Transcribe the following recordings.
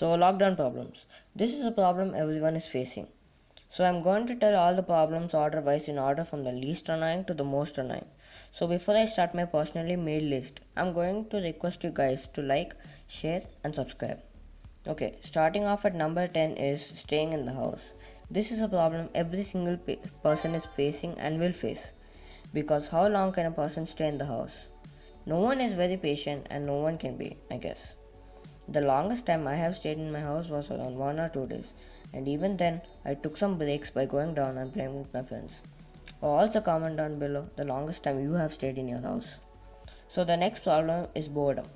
So lockdown problems. This is a problem everyone is facing. So I'm going to tell all the problems order wise in order from the least annoying to the most annoying. So before I start my personally made list, I'm going to request you guys to like, share and subscribe. Okay, starting off at number 10 is staying in the house. This is a problem every single person is facing and will face. Because how long can a person stay in the house? No one is very patient and no one can be, I guess. The longest time I have stayed in my house was around 1 or 2 days, and even then I took some breaks by going down and playing with my friends. Also comment down below the longest time you have stayed in your house. So the next problem is boredom.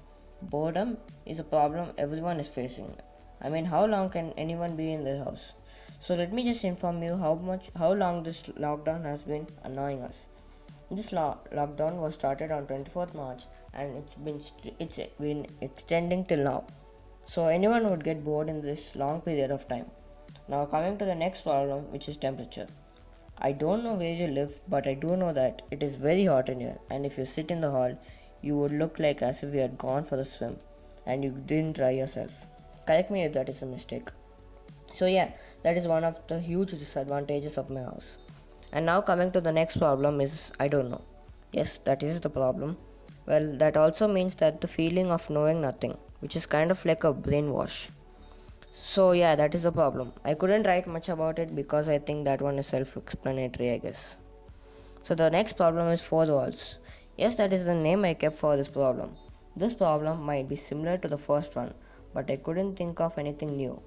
Boredom is a problem everyone is facing. I mean, how long can anyone be in their house? So let me just inform you how long this lockdown has been annoying us. This lockdown was started on 24th March and it's been extending till now. So anyone would get bored in this long period of time. Now coming to the next problem, which is temperature. I don't know where you live, but I do know that it is very hot in here, and if you sit in the hall, you would look like as if you had gone for a swim and you didn't dry yourself. Correct me if that is a mistake. So yeah, that is one of the huge disadvantages of my house. And now coming to the next problem is I don't know. Yes, that is the problem. Well, that also means that the feeling of knowing nothing, which is kind of like a brainwash. So yeah, that is the problem. I couldn't write much about it because I think that one is self-explanatory, I guess. So the next problem is four walls. Yes, that is the name I kept for this problem. This problem might be similar to the first one, but I couldn't think of anything new.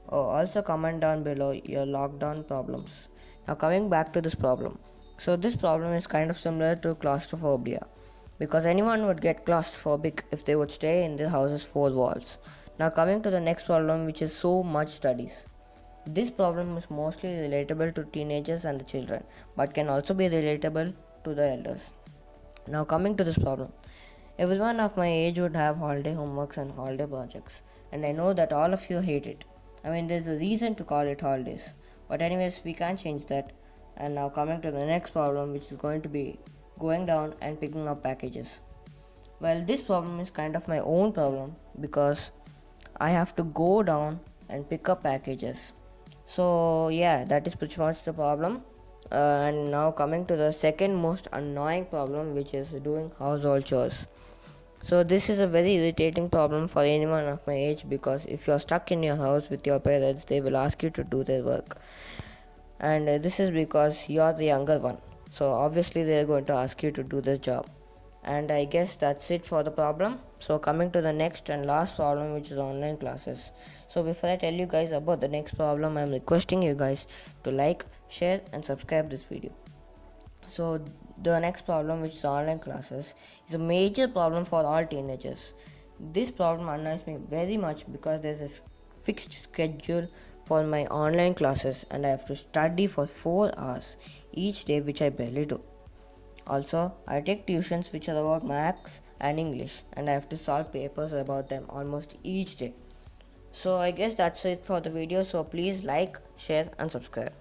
Oh, also comment down below your lockdown problems. Now coming back to this problem. So this problem is kind of similar to claustrophobia because anyone would get claustrophobic if they would stay in the house's four walls. Now coming to the next problem, which is so much studies. This problem is mostly relatable to teenagers and the children, but can also be relatable to the elders. Now coming to this problem. Everyone of my age would have holiday homeworks and holiday projects, and I know that all of you hate it. I mean, there's a reason to call it holidays. But anyways, we can't change that. And now coming to the next problem, which is going to be going down and picking up packages. Well, this problem is kind of my own problem because I have to go down and pick up packages. So yeah, that is pretty much the problem. And now coming to the second most annoying problem, which is doing household chores. So this is a very irritating problem for anyone of my age because if you're stuck in your house with your parents, they will ask you to do their work. And this is because you're the younger one. So obviously they're going to ask you to do this job. And I guess that's it for the problem. So coming to the next and last problem, which is online classes. So before I tell you guys about the next problem, I'm requesting you guys to like, share and subscribe this video. So the next problem, which is online classes, is a major problem for all teenagers. This problem annoys me very much because there's a fixed schedule for my online classes and I have to study for 4 hours each day, which I barely do. Also, I take tuitions which are about maths and English and I have to solve papers about them almost each day. So I guess that's it for the video. So please like, share and subscribe.